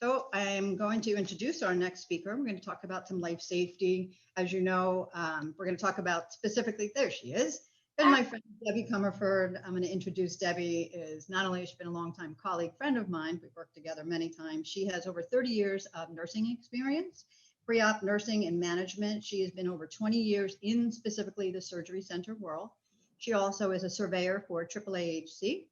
So I'm going to introduce our next speaker. We're going to talk about some life safety. As you know, we're going to talk about specifically, there she is, and my friend Debbie Comerford. I'm going to introduce Debbie. Is not only has she been a longtime colleague, friend of mine, we've worked together many times. She has over 30 years of nursing experience, pre-op nursing and management. She has been over 20 years in specifically the surgery center world. She also is a surveyor for CAAHC.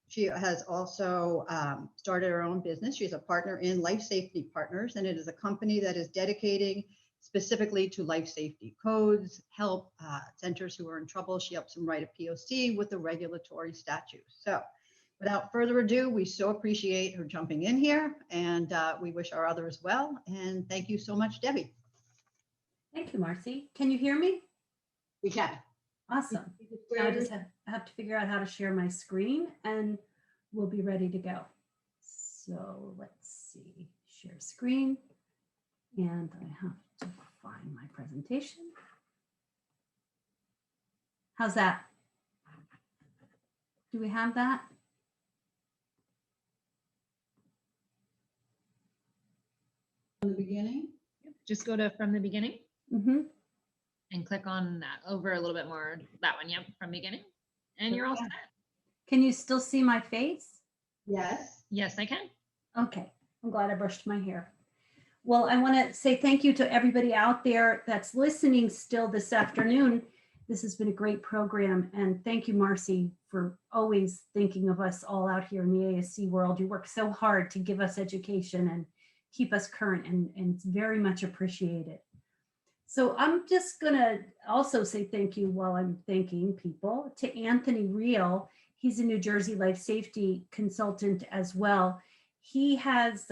She has also started her own business. She's a partner in Life Safety Partners, and it is a company that is dedicating specifically to life safety codes, help centers who are in trouble. She helps them write a POC with the regulatory statutes. So without further ado, we so appreciate her jumping in here, and we wish our others well. And thank you so much, Debbie. Thank you, Marcy. Can you hear me? We can. Awesome. Now I just have to figure out how to share my screen and we'll be ready to go. So let's see, share screen. And I have to find my presentation. How's that? Do we have that? From the beginning? Just go to from the beginning. Mm-hmm. And click on that over a little bit more. That one, yep, from beginning. And you're all set. Can you still see my face? Yes. Yes, I can. Okay, I'm glad I brushed my hair. Well, I want to say thank you to everybody out there that's listening still this afternoon. This has been a great program. And thank you, Marcy, for always thinking of us all out here in the ASC world. You work so hard to give us education and keep us current, and it's very much appreciated. So I'm just going to also say thank you while I'm thanking people to Anthony Reel. He's a New Jersey life safety consultant as well. He has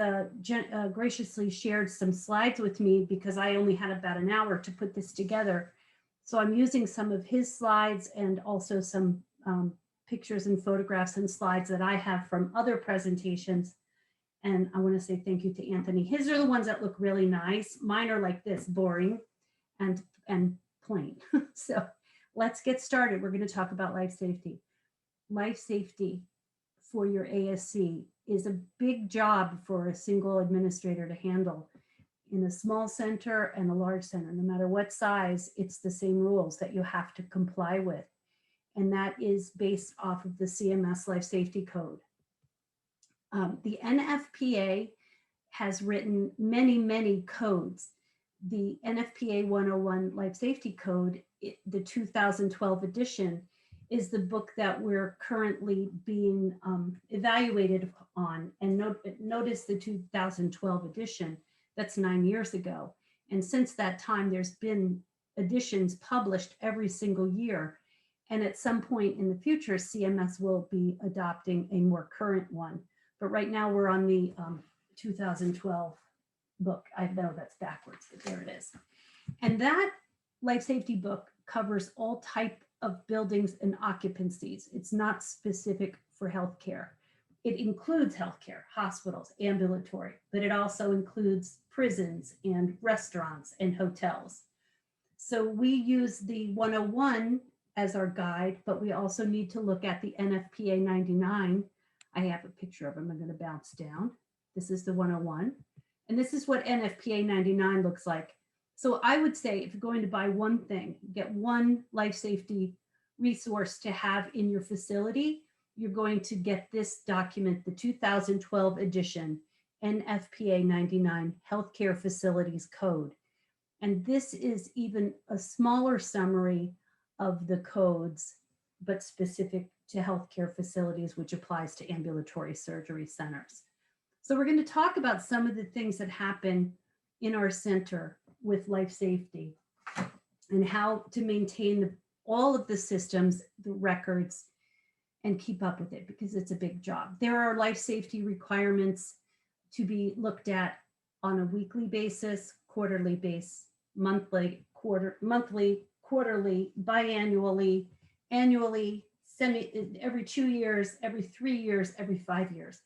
graciously shared some slides with me because I only had about an hour to put this together. So I'm using some of his slides and also some pictures and photographs and slides that I have from other presentations. And I want to say thank you to Anthony. His are the ones that look really nice. Mine are like this, boring and plain. So let's get started. We're going to talk about life safety. Life safety for your ASC is a big job for a single administrator to handle. In a small center and a large center, no matter what size, it's the same rules that you have to comply with. And that is based off of the CMS Life Safety Code. The Nfpa has written many, many codes. The Nfpa 101 Life Safety Code, the 2012 edition, is the book that we're currently being evaluated on. And notice the 2012 edition, that's 9 years ago. And since that time, there's been editions published every single year. And at some point in the future, CMS will be adopting a more current one. But right now we're on the 2012 book. I know that's backwards, but there it is. And that life safety book covers all type of buildings and occupancies. It's not specific for healthcare. It includes healthcare, hospitals, ambulatory, but it also includes prisons and restaurants and hotels. So we use the 101 as our guide, but we also need to look at the Nfpa 99. I have a picture of them. I'm going to bounce down. This is the 101. And this is what Nfpa 99 looks like. So I would say if you're going to buy one thing, get one life safety resource to have in your facility, you're going to get this document, the 2012 edition, Nfpa 99 Healthcare Facilities Code. And this is even a smaller summary of the codes, but specific to healthcare facilities, which applies to ambulatory surgery centers. So we're going to talk about some of the things that happen in our center with life safety and how to maintain all of the systems, the records, and keep up with it because it's a big job. There are life safety requirements to be looked at on a weekly basis, quarterly basis, monthly, quarterly, biannually, annually, every 2 years, every 3 years, every 5 years.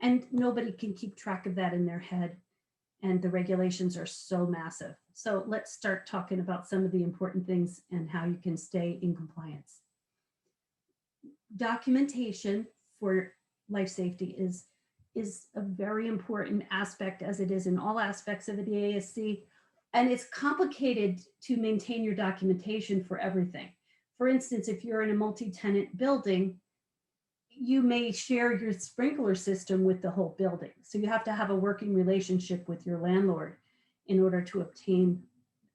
And nobody can keep track of that in their head. And the regulations are so massive. So let's start talking about some of the important things and how you can stay in compliance. Documentation for life safety is is a very important aspect, as it is in all aspects of the ASC. And it's complicated to maintain your documentation for everything. For instance, if you're in a multi-tenant building, you may share your sprinkler system with the whole building. So you have to have a working relationship with your landlord in order to obtain.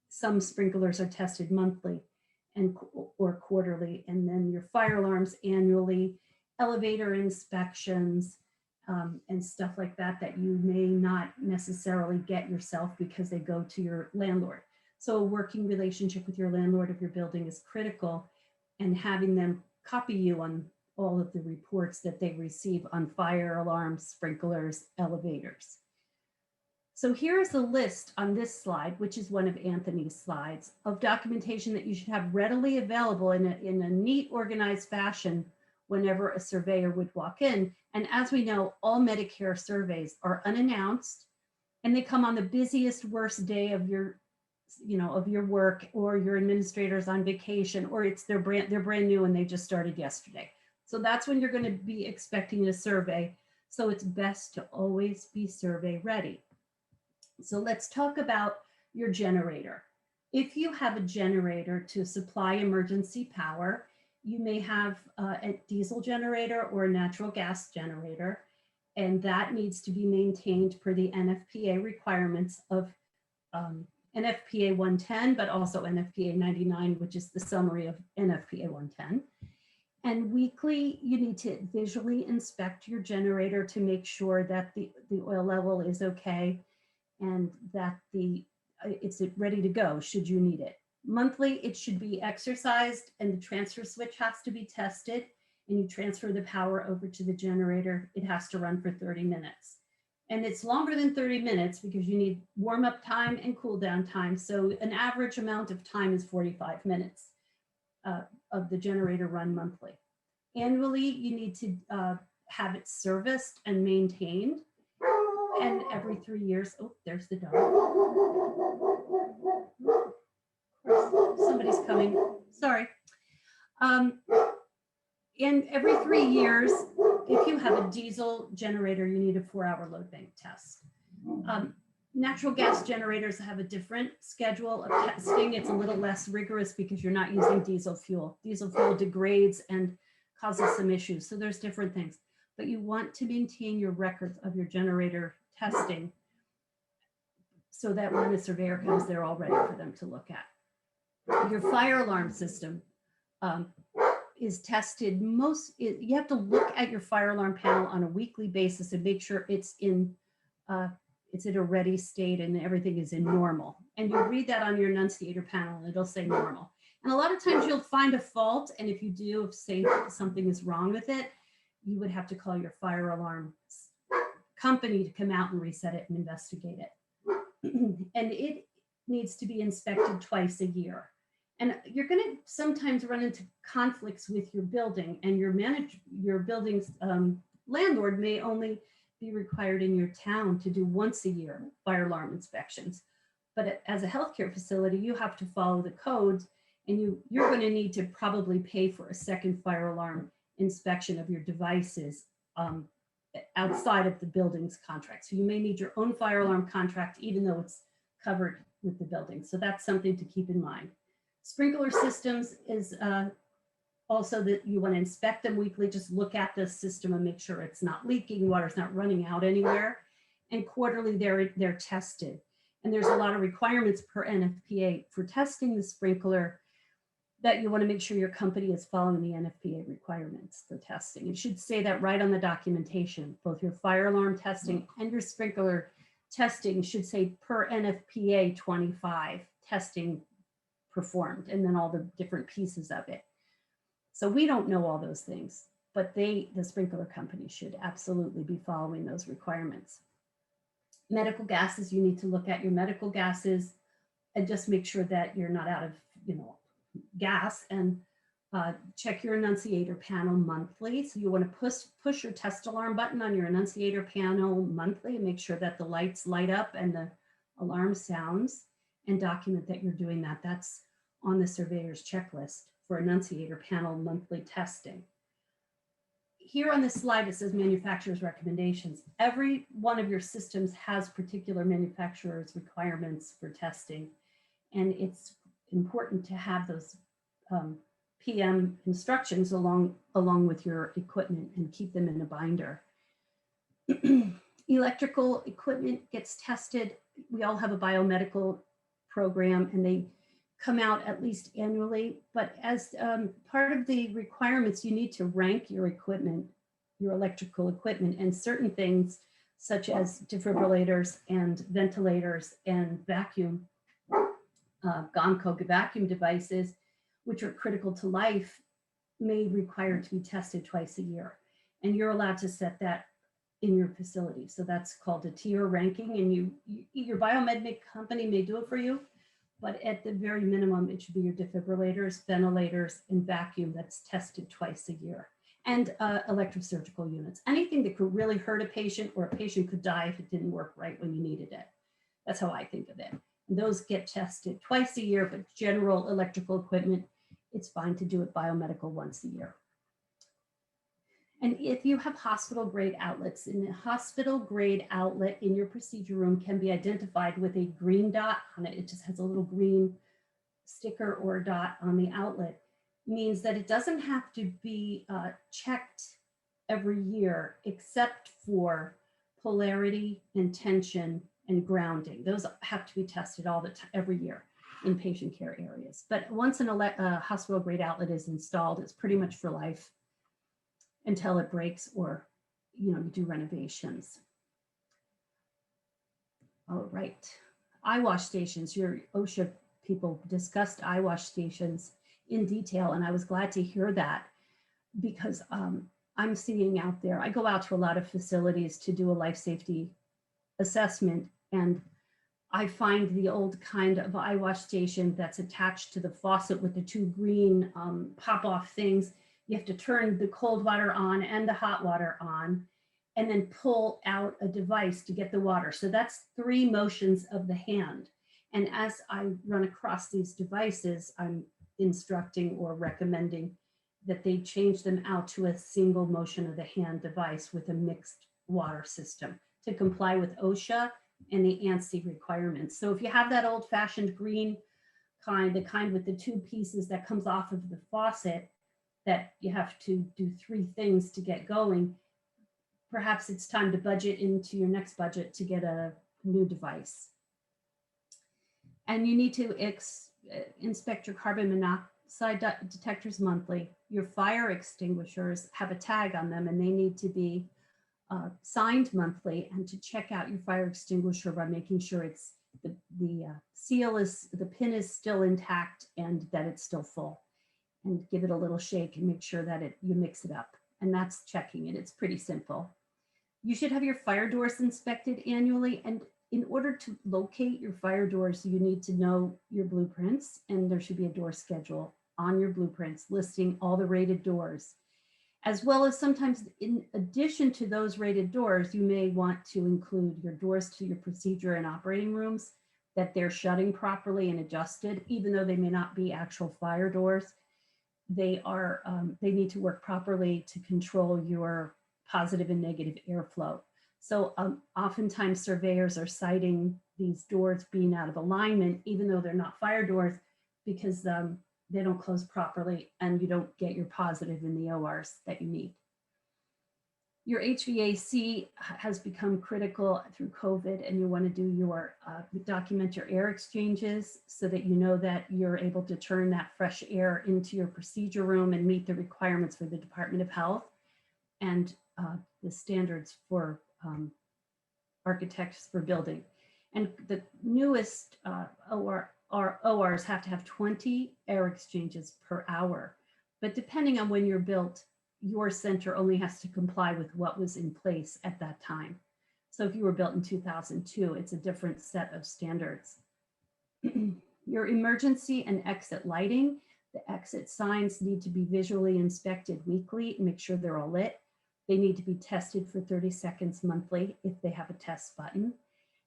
Some sprinklers are tested monthly or quarterly, and then your fire alarms annually, elevator inspections, and stuff like that you may not necessarily get yourself because they go to your landlord. So a working relationship with your landlord of your building is critical, and having them copy you on all of the reports that they receive on fire alarms, sprinklers, elevators. So here's a list on this slide, which is one of Anthony's slides, of documentation that you should have readily available in a neat, organized fashion whenever a surveyor would walk in. And as we know, all Medicare surveys are unannounced, and they come on the busiest, worst day of your work, or your administrator's on vacation, or they're brand new and they just started yesterday. So that's when you're going to be expecting a survey. So it's best to always be survey ready. So let's talk about your generator. If you have a generator to supply emergency power, you may have a diesel generator or a natural gas generator, and that needs to be maintained per the Nfpa requirements of Nfpa 110, but also Nfpa 99, which is the summary of Nfpa 110. And weekly, you need to visually inspect your generator to make sure that the oil level is okay and that it's ready to go should you need it. Monthly, it should be exercised, and the transfer switch has to be tested, and you transfer the power over to the generator. It has to run for 30 minutes. And it's longer than 30 minutes because you need warm up time and cool down time. So an average amount of time is 45 minutes of the generator run monthly. Annually, you need to have it serviced and maintained. And every 3 years, oh, there's the dog. Somebody's coming, sorry. And every 3 years, if you have a diesel generator, you need a 4-hour load bank test. Natural gas generators have a different schedule of testing. It's a little less rigorous because you're not using diesel fuel. Diesel fuel degrades and causes some issues. So there's different things, but you want to maintain your records of your generator testing so that when a surveyor comes, they're all ready for them to look at. Your fire alarm system is tested. You have to look at your fire alarm panel on a weekly basis and make sure it's in a ready state and everything is in normal. And you read that on your annunciator panel and it'll say normal. And a lot of times you'll find a fault. And if you do, if say something is wrong with it, you would have to call your fire alarm company to come out and reset it and investigate it. And it needs to be inspected twice a year. And you're going to sometimes run into conflicts with your building, and your building's landlord may only be required in your town to do once a year fire alarm inspections. But as a healthcare facility, you have to follow the codes, and you're going to need to probably pay for a second fire alarm inspection of your devices outside of the building's contract. So you may need your own fire alarm contract, even though it's covered with the building. So that's something to keep in mind. Sprinkler systems is also that you want to inspect them weekly. Just look at the system and make sure it's not leaking, water's not running out anywhere. And quarterly, they're tested. And there's a lot of requirements per NFPA for testing the sprinkler that you want to make sure your company is following the NFPA requirements for testing. It should say that right on the documentation. Both your fire alarm testing and your sprinkler testing should say per NFPA 25 testing performed, and then all the different pieces of it. So we don't know all those things, but the sprinkler company should absolutely be following those requirements. Medical gases, you need to look at your medical gases and just make sure that you're not out of gas, and check your annunciator panel monthly. So you want to push your test alarm button on your annunciator panel monthly and make sure that the lights light up and the alarm sounds, and document that you're doing that. That's on the surveyor's checklist for annunciator panel monthly testing. here on this slide, it says manufacturer's recommendations. Every one of your systems has particular manufacturer's requirements for testing. And it's important to have those PM instructions along with your equipment and keep them in a binder. Electrical equipment gets tested. We all have a biomedical program and they come out at least annually, but as part of the requirements, you need to rank your equipment, your electrical equipment, and certain things such as defibrillators and ventilators and vacuum, GONCO vacuum devices, which are critical to life, may require to be tested twice a year. And you're allowed to set that in your facility. So that's called a tier ranking, and your biomed company may do it for you, but at the very minimum, it should be your defibrillators, ventilators, and vacuum that's tested twice a year. And electrosurgical units. Anything that could really hurt a patient, or a patient could die if it didn't work right when you needed it. That's how I think of it. And those get tested twice a year, but general electrical equipment, it's fine to do it biomedical once a year. And if you have hospital grade outlets, in a hospital grade outlet in your procedure room can be identified with a green dot on it. It just has a little green sticker or dot on the outlet. Means that it doesn't have to be checked every year except for polarity and tension and grounding. Those have to be tested every year in patient care areas. But once a hospital grade outlet is installed, it's pretty much for life until it breaks or you do renovations. All right, eye wash stations. Your OSHA people discussed eye wash stations in detail, and I was glad to hear that because I'm seeing out there, I go out to a lot of facilities to do a life safety assessment, and I find the old kind of eye wash station that's attached to the faucet with the two green pop-off things. You have to turn the cold water on and the hot water on, and then pull out a device to get the water. So that's 3 motions of the hand. And as I run across these devices, I'm instructing or recommending that they change them out to a single motion of the hand device with a mixed water system to comply with OSHA and the ANSI requirements. So if you have that old fashioned green kind, the kind with the 2 pieces that comes off of the faucet, that you have to do 3 things to get going, perhaps it's time to budget into your next budget to get a new device. And you need to inspect your carbon monoxide detectors monthly. Your fire extinguishers have a tag on them and they need to be signed monthly, and to check out your fire extinguisher by making sure it's the pin is still intact and that it's still full. And give it a little shake and make sure that you mix it up. And that's checking it. It's pretty simple. You should have your fire doors inspected annually. And in order to locate your fire doors, you need to know your blueprints, and there should be a door schedule on your blueprints listing all the rated doors, as well as sometimes in addition to those rated doors, you may want to include your doors to your procedure and operating rooms, that they're shutting properly and adjusted, even though they may not be actual fire doors. They need to work properly to control your positive and negative airflow. So oftentimes surveyors are citing these doors being out of alignment, even though they're not fire doors, because they don't close properly and you don't get your positive in the ORs that you need. Your HVAC has become critical through COVID, and you want to do document your air exchanges so that you know that you're able to turn that fresh air into your procedure room and meet the requirements for the Department of Health and the standards for architects for building. And the newest ORs have to have 20 air exchanges per hour, but depending on when you're built, your center only has to comply with what was in place at that time. So if you were built in 2002, it's a different set of standards. Your emergency and exit lighting, the exit signs need to be visually inspected weekly and make sure they're all lit. They need to be tested for 30 seconds monthly if they have a test button,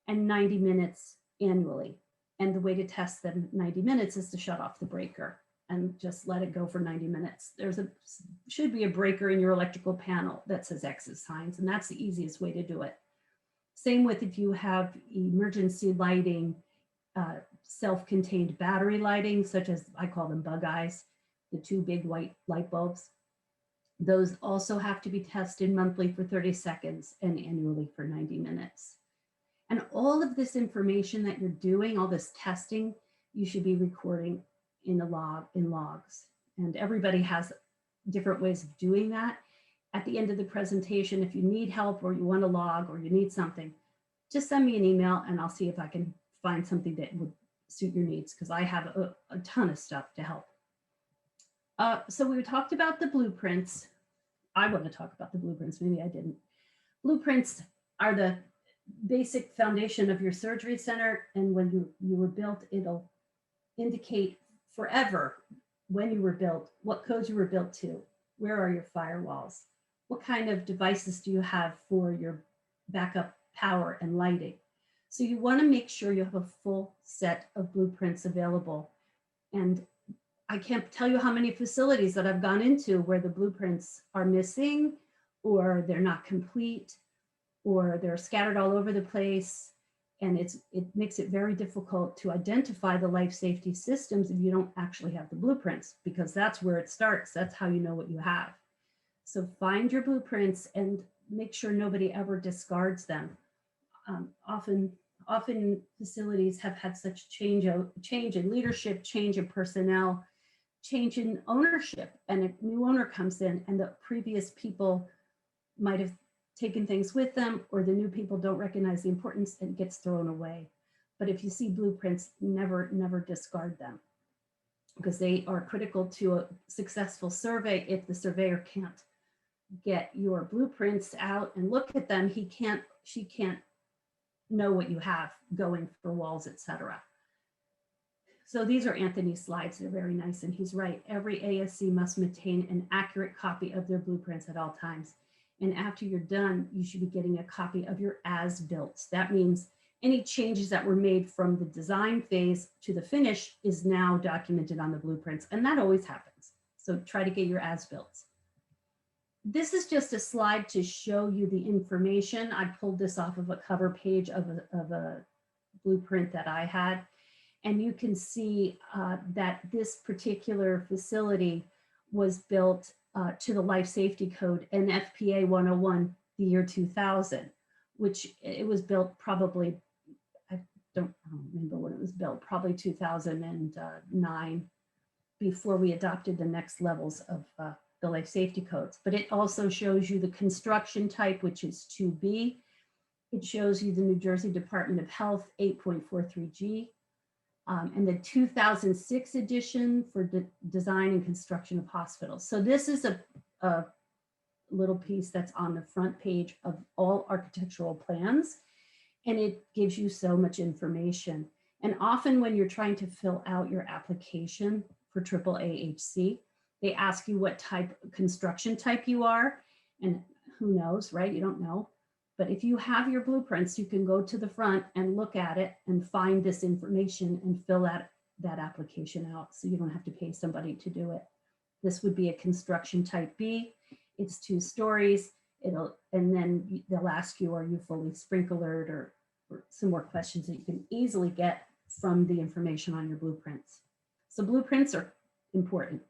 and 90 minutes annually. And the way to test them 90 minutes is to shut off the breaker and just let it go for 90 minutes. Should be a breaker in your electrical panel that says exit signs, and that's the easiest way to do it. Same with if you have emergency lighting, self-contained battery lighting, such as I call them bug eyes, the 2 big white light bulbs. Those also have to be tested monthly for 30 seconds and annually for 90 minutes. And all of this information that you're doing, all this testing, you should be recording in logs. And everybody has different ways of doing that. At the end of the presentation, if you need help or you want a log or you need something, just send me an email and I'll see if I can find something that would suit your needs, because I have a ton of stuff to help. So we talked about the blueprints. I want to talk about the blueprints, maybe I didn't. Blueprints are the basic foundation of your surgery center, and when you were built, it'll indicate forever when you were built, what codes you were built to, where are your firewalls, what kind of devices do you have for your backup power and lighting. So you want to make sure you have a full set of blueprints available. And I can't tell you how many facilities that I've gone into where the blueprints are missing, or they're not complete, or they're scattered all over the place. And it makes it very difficult to identify the life safety systems if you don't actually have the blueprints, because that's where it starts. That's how you know what you have. So find your blueprints and make sure nobody ever discards them. Often facilities have had such change in leadership, change in personnel, change in ownership, and a new owner comes in and the previous people might have taken things with them, or the new people don't recognize the importance and it gets thrown away. But if you see blueprints, never discard them, because they are critical to a successful survey. If the surveyor can't get your blueprints out and look at them, she can't know what you have going for walls, etc. So these are Anthony's slides. They're very nice, and he's right. Every ASC must maintain an accurate copy of their blueprints at all times. And after you're done, you should be getting a copy of your as-built. That means any changes that were made from the design phase to the finish is now documented on the blueprints, and that always happens. So try to get your as-built. This is just a slide to show you the information. I pulled this off of a cover page of a blueprint that I had. And you can see that this particular facility was built to the life safety code, Nfpa 101, the year 2000, which it was built probably, I don't remember when it was built, probably 2009, before we adopted the next levels of the life safety codes. But it also shows you the construction type, which is 2B. It shows you the New Jersey Department of Health 8.43G. And the 2006 edition for design and construction of hospitals. So this is a little piece that's on the front page of all architectural plans, and it gives you so much information. And often when you're trying to fill out your application for AAA-HC, they ask you what construction type you are, and who knows, right? You don't know. But if you have your blueprints, you can go to the front and look at it and find this information and fill that application out, so you don't have to pay somebody to do it. This would be a construction type B. It's 2 stories. And then they'll ask you, are you fully sprinklered, or some more questions that you can easily get from the information on your blueprints. So blueprints are important.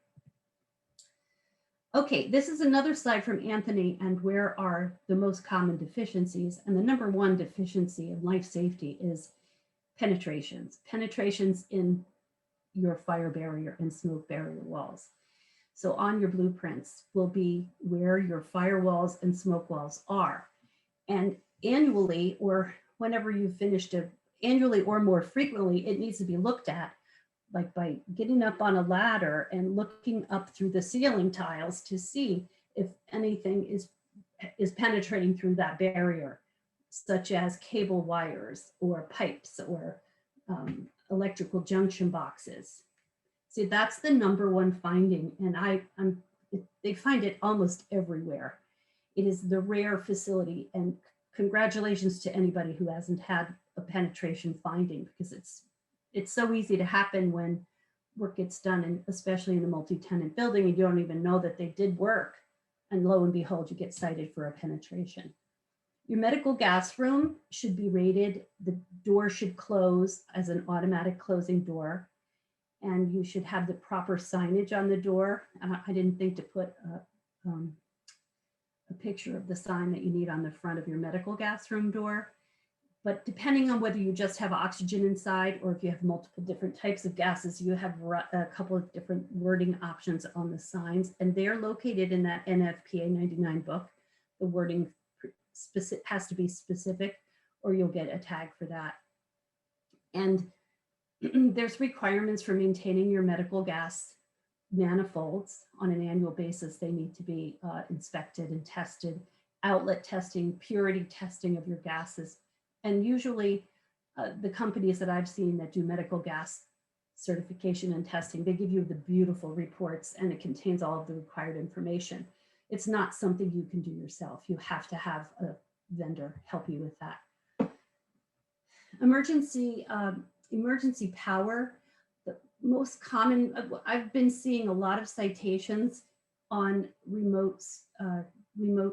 Okay, this is another slide from Anthony, and where are the most common deficiencies? And the #1 deficiency in life safety is penetrations. Penetrations in your fire barrier and smoke barrier walls. So on your blueprints will be where your firewalls and smoke walls are. And annually, or whenever you've finished annually or more frequently, it needs to be looked at, like by getting up on a ladder and looking up through the ceiling tiles to see if anything is penetrating through that barrier, such as cable wires or pipes or electrical junction boxes. See, that's the #1 finding, and they find it almost everywhere. It is the rare facility, and congratulations to anybody who hasn't had a penetration finding, because it's so easy to happen when work gets done, and especially in a multi-tenant building, and you don't even know that they did work. And lo and behold, you get cited for a penetration. Your medical gas room should be rated. The door should close as an automatic closing door. And you should have the proper signage on the door. I didn't think to put a picture of the sign that you need on the front of your medical gas room door. But depending on whether you just have oxygen inside or if you have multiple different types of gases, you have a couple of different wording options on the signs, and they're located in that Nfpa 99 book. The wording has to be specific or you'll get a tag for that. And there's requirements for maintaining your medical gas manifolds on an annual basis. They need to be inspected and tested, outlet testing, purity testing of your gases. And usually the companies that I've seen that do medical gas certification and testing, they give you the beautiful reports and it contains all of the required information. It's not something you can do yourself. You have to have a vendor help you with that. Emergency power, the most common, I've been seeing a lot of citations on remote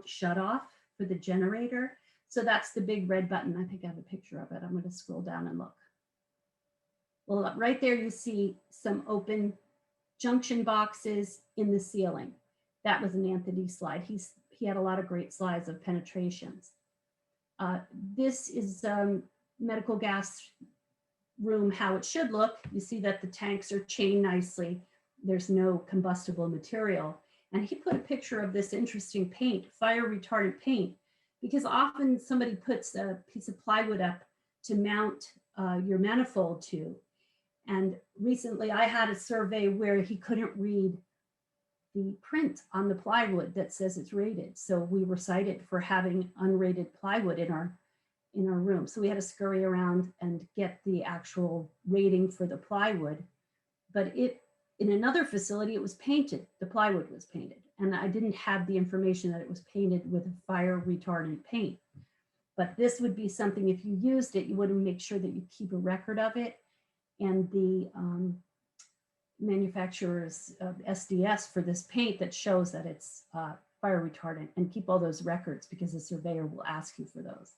shut off for the generator. So that's the big red button. I think I have a picture of it. I'm going to scroll down and look. Well, right there you see some open junction boxes in the ceiling. That was an Anthony slide. He had a lot of great slides of penetrations. This is medical gas room, how it should look. You see that the tanks are chained nicely. There's no combustible material. And he put a picture of this interesting paint, fire retardant paint, because often somebody puts a piece of plywood up to mount your manifold to. And recently I had a survey where he couldn't read the print on the plywood that says it's rated. So we were cited for having unrated plywood in our room. So we had to scurry around and get the actual rating for the plywood. But in another facility, it was painted. The plywood was painted. And I didn't have the information that it was painted with a fire retardant paint. But this would be something, if you used it, you would make sure that you keep a record of it. And the manufacturer's SDS for this paint that shows that it's fire retardant, and keep all those records because the surveyor will ask you for those.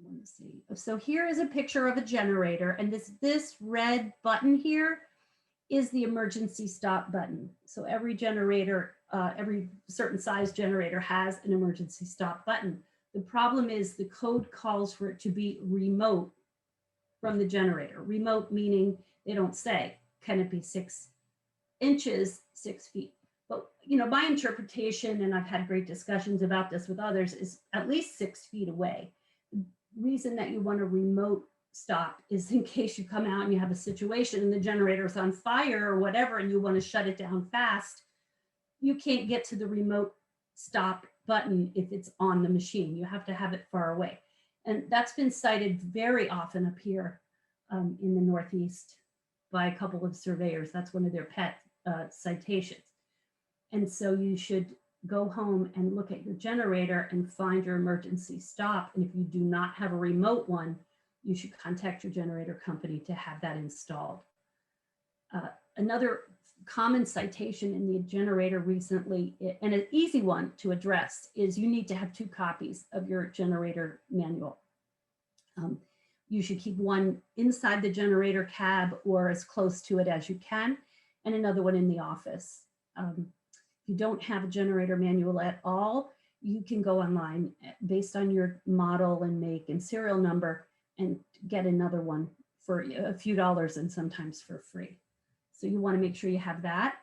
Let me see. So here is a picture of a generator, and this red button here is the emergency stop button. So every generator, every certain size generator has an emergency stop button. The problem is the code calls for it to be remote from the generator. Remote meaning they don't say, can it be 6 inches, 6 feet? But my interpretation, and I've had great discussions about this with others, is at least 6 feet away. The reason that you want a remote stop is in case you come out and you have a situation and the generator's on fire or whatever, and you want to shut it down fast, you can't get to the remote stop button if it's on the machine. You have to have it far away. And that's been cited very often up here in the Northeast by a couple of surveyors. That's one of their pet citations. And so you should go home and look at your generator and find your emergency stop. And if you do not have a remote one, you should contact your generator company to have that installed. Another common citation in the generator recently, and an easy one to address, is you need to have 2 copies of your generator manual. You should keep one inside the generator cab or as close to it as you can, and another one in the office. If you don't have a generator manual at all, you can go online based on your model and make and serial number and get another one for a few dollars and sometimes for free. So you want to make sure you have that.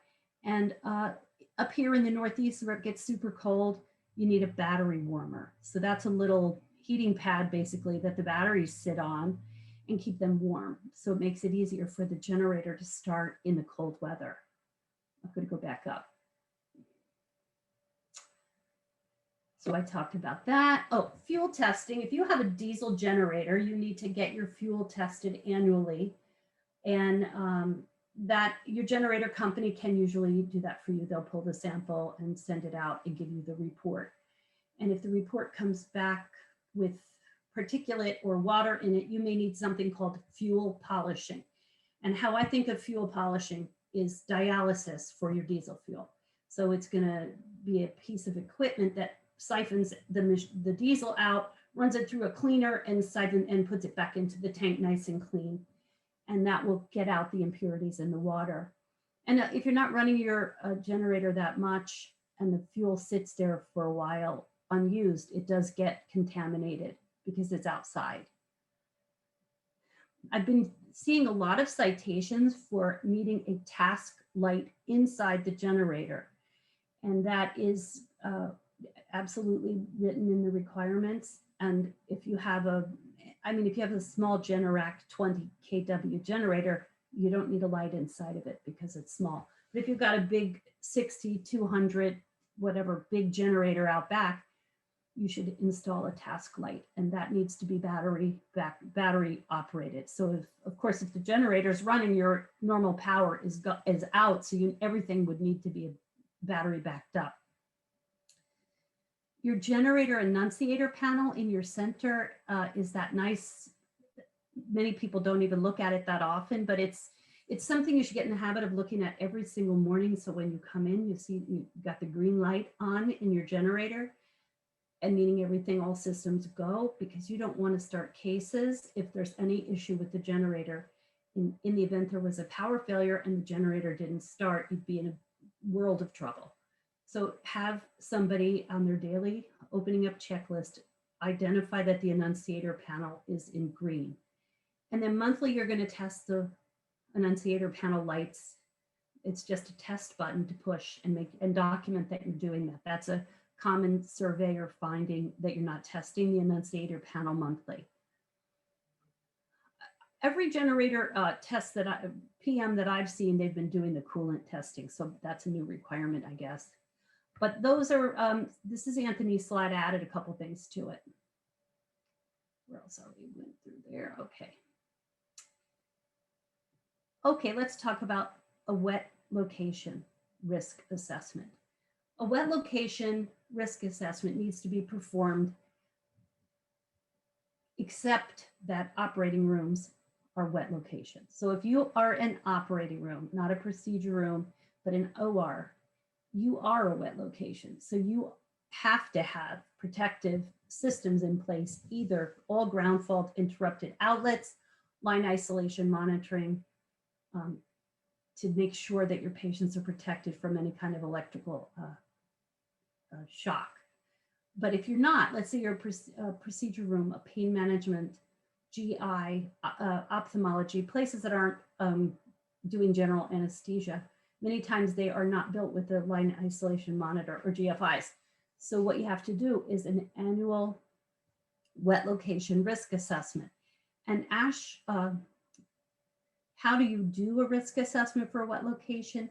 And up here in the Northeast where it gets super cold, you need a battery warmer. So that's a little heating pad basically that the batteries sit on and keep them warm. So it makes it easier for the generator to start in the cold weather. I'm going to go back up. So I talked about that. Oh, fuel testing. If you have a diesel generator, you need to get your fuel tested annually. And that your generator company can usually do that for you. They'll pull the sample and send it out and give you the report. And if the report comes back with particulate or water in it, you may need something called fuel polishing. And how I think of fuel polishing is dialysis for your diesel fuel. So it's going to be a piece of equipment that siphons the diesel out, runs it through a cleaner and puts it back into the tank nice and clean. And that will get out the impurities in the water. And if you're not running your generator that much and the fuel sits there for a while unused, it does get contaminated because it's outside. I've been seeing a lot of citations for needing a CASC light inside the generator. And that is absolutely written in the requirements. And if you have a small Generac 20 kW generator, you don't need a light inside of it because it's small. But if you've got a big 60, 200, whatever big generator out back, you should install a CASC light, and that needs to be battery operated. So of course, if the generator is running, your normal power is out, so everything would need to be battery backed up. Your generator annunciator panel in your center is that nice. Many people don't even look at it that often, but it's something you should get in the habit of looking at every single morning. So when you come in, you see you've got the green light on in your generator, and meaning everything, all systems go, because you don't want to start cases if there's any issue with the generator. In the event there was a power failure and the generator didn't start, you'd be in a world of trouble. So have somebody on their daily opening up checklist identify that the annunciator panel is in green. And then monthly, you're going to test the annunciator panel lights. It's just a test button to push and document that you're doing that. That's a common surveyor finding, that you're not testing the annunciator panel monthly. Every generator test PM that I've seen, they've been doing the coolant testing. So that's a new requirement, I guess. But those are, this is Anthony's slide. I added a couple things to it. Where else are we? Went through there. Okay. Okay, let's talk about a wet location risk assessment. A wet location risk assessment needs to be performed, except that operating rooms are wet locations. So if you are an operating room, not a procedure room, but an OR, you are a wet location. So you have to have protective systems in place, either all ground fault interrupted outlets, line isolation monitoring, to make sure that your patients are protected from any kind of electrical shock. But if you're not, let's say you're a procedure room, a pain management, GI, ophthalmology, places that aren't doing general anesthesia, many times they are not built with a line isolation monitor or GFIs. So what you have to do is an annual wet location risk assessment. And Ash, how do you do a risk assessment for a wet location?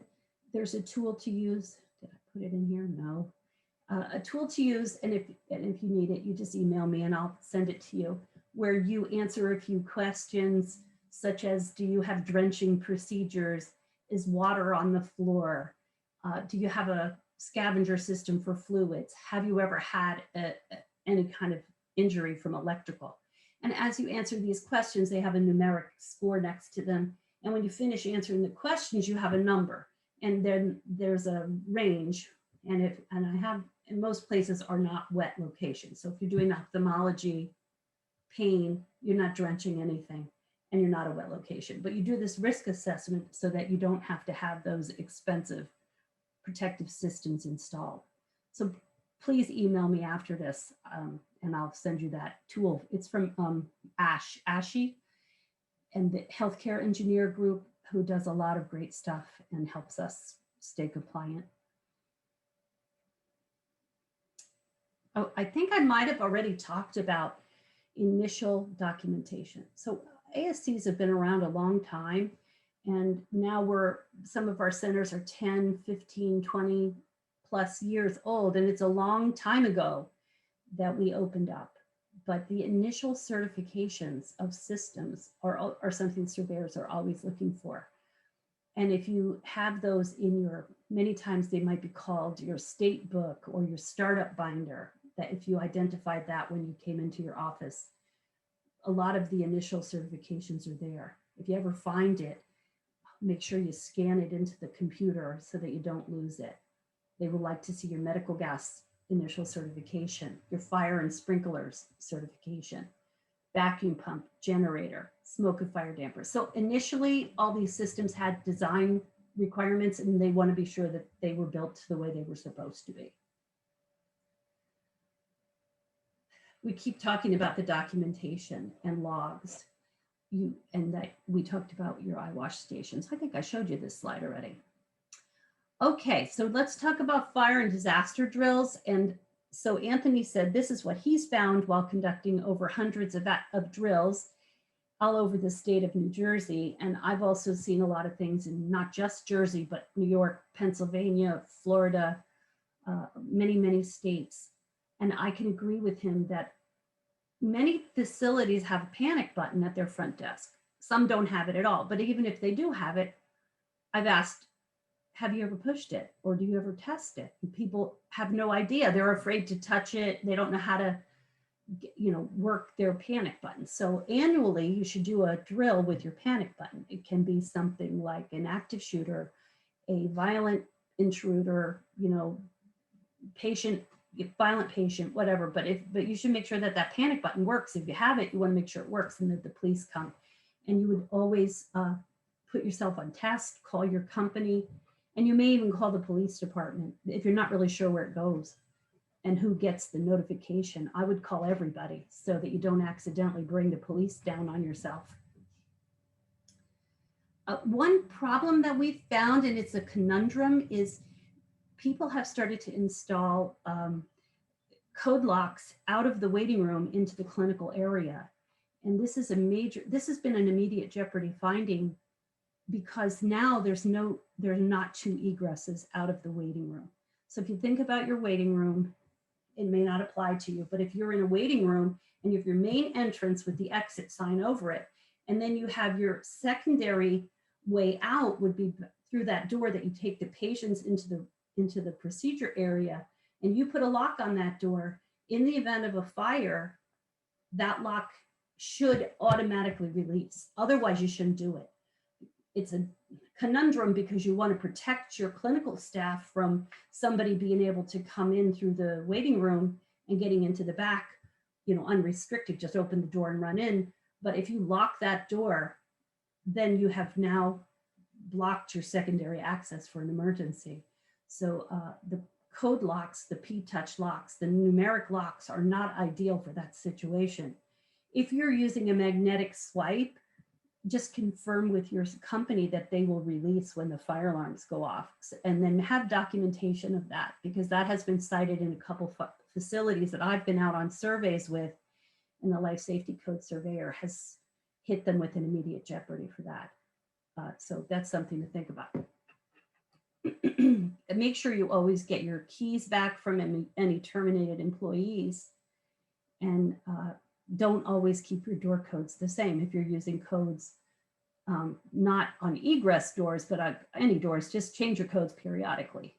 There's a tool to use. Did I put it in here? No. A tool to use, and if you need it, you just email me and I'll send it to you, where you answer a few questions, such as, do you have drenching procedures? Is water on the floor? Do you have a scavenger system for fluids? Have you ever had any kind of injury from electrical? And as you answer these questions, they have a numeric score next to them. And when you finish answering the questions, you have a number. And then there's a range. And most places are not wet locations. So if you're doing ophthalmology, pain, you're not drenching anything and you're not a wet location. But you do this risk assessment so that you don't have to have those expensive protective systems installed. So please email me after this and I'll send you that tool. It's from Ashi and the healthcare engineer group, who does a lot of great stuff and helps us stay compliant. Oh, I think I might have already talked about initial documentation. So ASCs have been around a long time, and now some of our centers are 10, 15, 20 plus years old, and it's a long time ago that we opened up. But the initial certifications of systems are something surveyors are always looking for. And if you have those many times they might be called your state book or your startup binder, that if you identified that when you came into your office, a lot of the initial certifications are there. If you ever find it, make sure you scan it into the computer so that you don't lose it. They would like to see your medical gas initial certification, your fire and sprinklers certification, vacuum pump, generator, smoke and fire damper. So initially, all these systems had design requirements, and they want to be sure that they were built the way they were supposed to be. We keep talking about the documentation and logs. We talked about your eyewash stations. I think I showed you this slide already. Okay, so let's talk about fire and disaster drills. And so Anthony said this is what he's found while conducting over hundreds of drills all over the state of New Jersey. And I've also seen a lot of things in not just Jersey, but New York, Pennsylvania, Florida, many, many states. And I can agree with him that many facilities have a panic button at their front desk. Some don't have it at all, but even if they do have it, I've asked, have you ever pushed it? Or do you ever test it? And people have no idea. They're afraid to touch it. They don't know how to, work their panic button. So annually, you should do a drill with your panic button. It can be something like an active shooter, a violent intruder, violent patient, whatever. But you should make sure that that panic button works. If you have it, you want to make sure it works and that the police come. And you would always put yourself on task, call your company, and you may even call the police department if you're not really sure where it goes and who gets the notification. I would call everybody so that you don't accidentally bring the police down on yourself. One problem that we've found, and it's a conundrum, is people have started to install code locks out of the waiting room into the clinical area. And this has been an immediate jeopardy finding because now there's not two egresses out of the waiting room. So if you think about your waiting room, it may not apply to you, but if you're in a waiting room and you have your main entrance with the exit sign over it, and then you have your secondary way out would be through that door that you take the patients into the procedure area, and you put a lock on that door, in the event of a fire, that lock should automatically release. Otherwise, you shouldn't do it. It's a conundrum because you want to protect your clinical staff from somebody being able to come in through the waiting room and getting into the back, unrestricted, just open the door and run in. But if you lock that door, then you have now blocked your secondary access for an emergency. So the code locks, the P-touch locks, the numeric locks are not ideal for that situation. If you're using a magnetic swipe, just confirm with your company that they will release when the fire alarms go off, and then have documentation of that, because that has been cited in a couple facilities that I've been out on surveys with, and the life safety code surveyor has hit them with an immediate jeopardy for that. So that's something to think about. And make sure you always get your keys back from any terminated employees, and don't always keep your door codes the same. If you're using codes, not on egress doors, but on any doors, just change your codes periodically.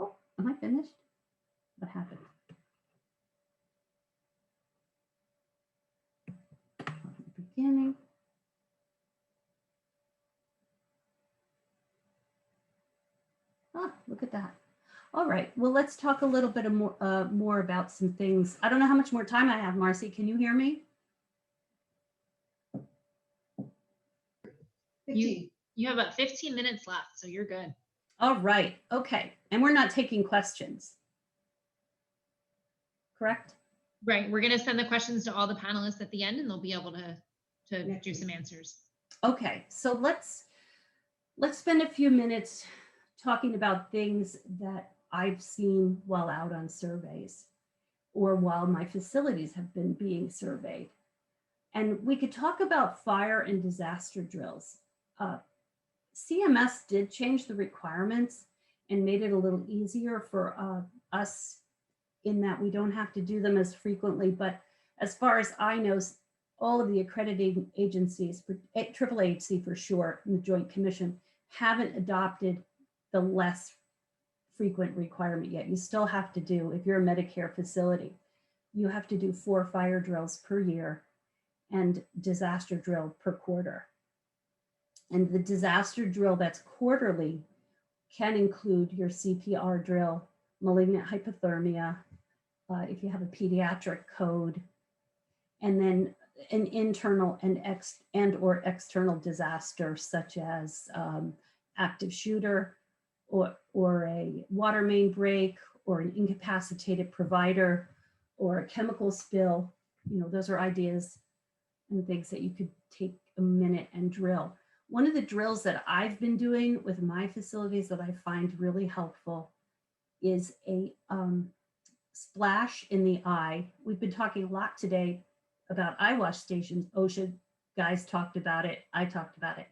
Oh, am I finished? What happened? Beginning. Ah, look at that. All right, well, let's talk a little bit more about some things. I don't know how much more time I have, Marcy. Can you hear me? You have about 15 minutes left, so you're good. All right, okay. And we're not taking questions, correct? Right, we're gonna send the questions to all the panelists at the end, and they'll be able to do some answers. Okay, so let's spend a few minutes talking about things that I've seen while out on surveys or while my facilities have been being surveyed. And we could talk about fire and disaster drills. CMS did change the requirements and made it a little easier for us in that we don't have to do them as frequently. But as far as I know, all of the accrediting agencies, AAAHC for sure, and the Joint Commission, haven't adopted the less frequent requirement yet. You still have to do, if you're a Medicare facility, you have to do 4 fire drills per year and disaster drill per quarter. And the disaster drill that's quarterly can include your CPR drill, malignant hypothermia, if you have a pediatric code, and then an internal and or external disaster such as active shooter or a water main break or an incapacitated provider or a chemical spill. You know, those are ideas and things that you could take a minute and drill. One of the drills that I've been doing with my facilities that I find really helpful is a splash in the eye. We've been talking a lot today about eye wash stations. OSHA guys talked about it. I talked about it.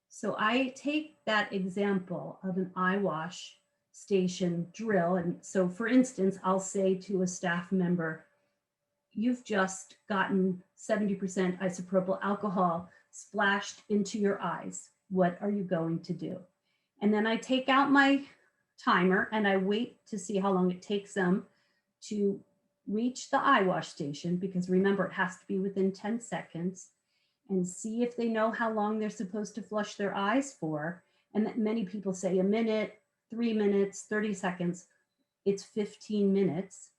So I take that example of an eye wash station drill. And so for instance, I'll say to a staff member, you've just gotten 70% isopropyl alcohol splashed into your eyes. What are you going to do? And then I take out my timer and I wait to see how long it takes them to reach the eye wash station, because remember, it has to be within 10 seconds, and see if they know how long they're supposed to flush their eyes for. And that many people say a minute, 3 minutes, 30 seconds. It's 15 minutes.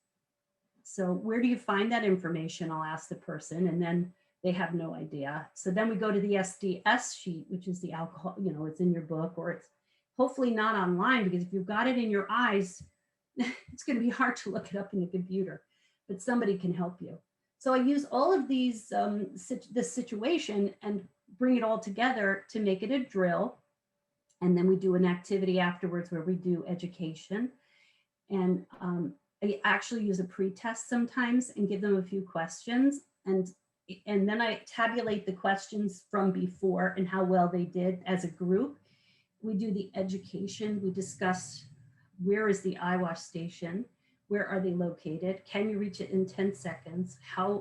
So where do you find that information? I'll ask the person, and then they have no idea. So then we go to the SDS sheet, which is the alcohol, you know, it's in your book, or it's hopefully not online, because if you've got it in your eyes, it's going to be hard to look it up in the computer, but somebody can help you. So I use all of these, this situation and bring it all together to make it a drill. And then we do an activity afterwards where we do education. And I actually use a pre-test sometimes and give them a few questions. And then I tabulate the questions from before and how well they did as a group. We do the education. We discuss, where is the eye wash station? Where are they located? Can you reach it in 10 seconds?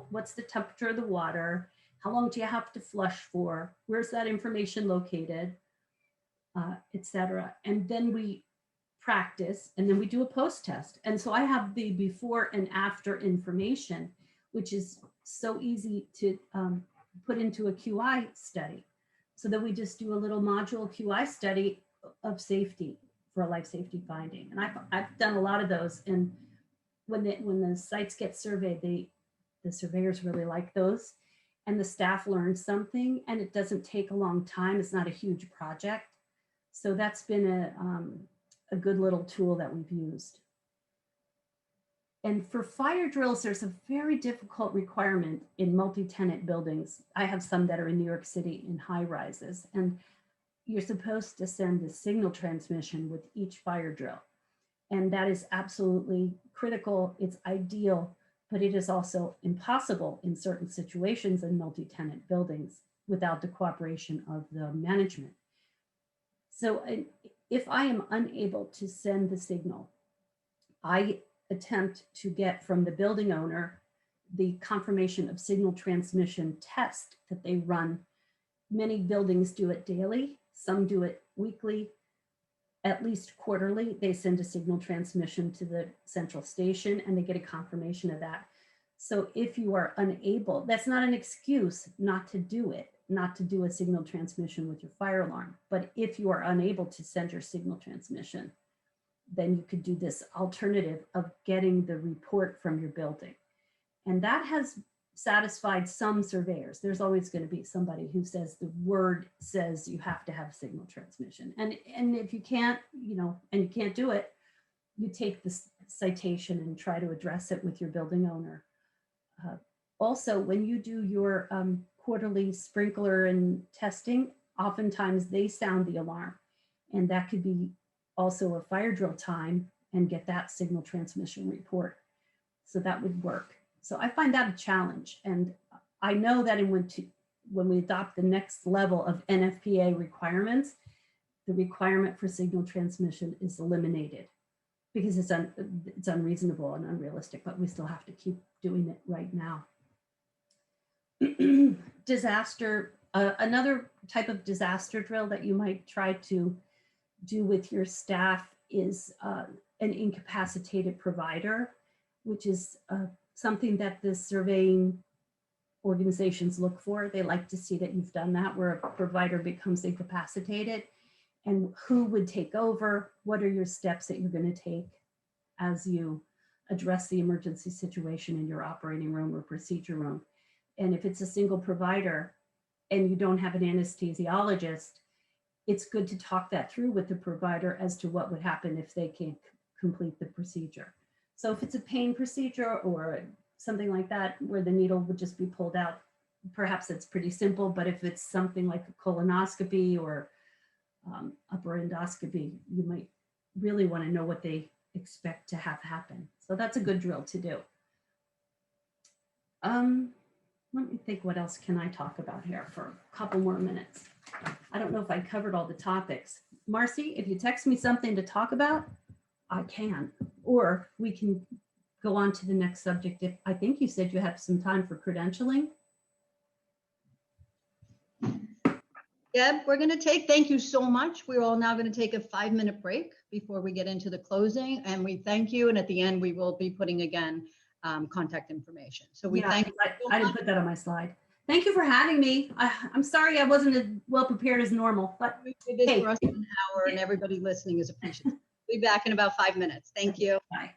What's the temperature of the water? How long do you have to flush for? Where's that information located? Etc. And then we practice, and then we do a post test. And so I have the before and after information, which is so easy to put into a QI study. So that we just do a little module QI study of safety for a life safety finding. And I've done a lot of those. And when the sites get surveyed, the surveyors really like those, and the staff learns something, and it doesn't take a long time. It's not a huge project. So that's been a good little tool that we've used. And for fire drills, there's a very difficult requirement in multi-tenant buildings. I have some that are in New York City in high rises, and you're supposed to send a signal transmission with each fire drill. And that is absolutely critical. It's ideal, but it is also impossible in certain situations in multi-tenant buildings without the cooperation of the management. So if I am unable to send the signal, I attempt to get from the building owner the confirmation of signal transmission test that they run. Many buildings do it daily, some do it weekly, at least quarterly. They send a signal transmission to the central station and they get a confirmation of that. So if you are unable, that's not an excuse not to do it, not to do a signal transmission with your fire alarm. But if you are unable to send your signal transmission, then you could do this alternative of getting the report from your building. And that has satisfied some surveyors. There's always going to be somebody who says the word says you have to have signal transmission. And if you can't, and you can't do it, you take this citation and try to address it with your building owner. Also, when you do your quarterly sprinkler and testing, oftentimes they sound the alarm, and that could be also a fire drill time and get that signal transmission report. So that would work. So I find that a challenge. And I know that when we adopt the next level of Nfpa requirements, the requirement for signal transmission is eliminated because it's unreasonable and unrealistic, but we still have to keep doing it right now. Disaster, another type of disaster drill that you might try to do with your staff is an incapacitated provider, which is something that the surveying organizations look for. They like to see that you've done that, where a provider becomes incapacitated, and who would take over. What are your steps that you're going to take as you address the emergency situation in your operating room or procedure room? And if it's a single provider and you don't have an anesthesiologist, it's good to talk that through with the provider as to what would happen if they can't complete the procedure. So if it's a pain procedure or something like that, where the needle would just be pulled out, perhaps it's pretty simple. But if it's something like a colonoscopy or upper endoscopy, you might really want to know what they expect to have happen. So that's a good drill to do. Let me think, what else can I talk about here for a couple more minutes? I don't know if I covered all the topics. Marcy, if you text me something to talk about, I can, or we can go on to the next subject. If I think you said you have some time for credentialing. Deb, we're going to thank you so much. We're all now going to take a 5-minute break before we get into the closing. And we thank you. And at the end, we will be putting again contact information. So we thank you. I didn't put that on my slide. Thank you for having me. I'm sorry I wasn't as well prepared as normal, but we did this for us in an hour, and everybody listening is appreciative. We'll be back in about 5 minutes. Thank you. Bye.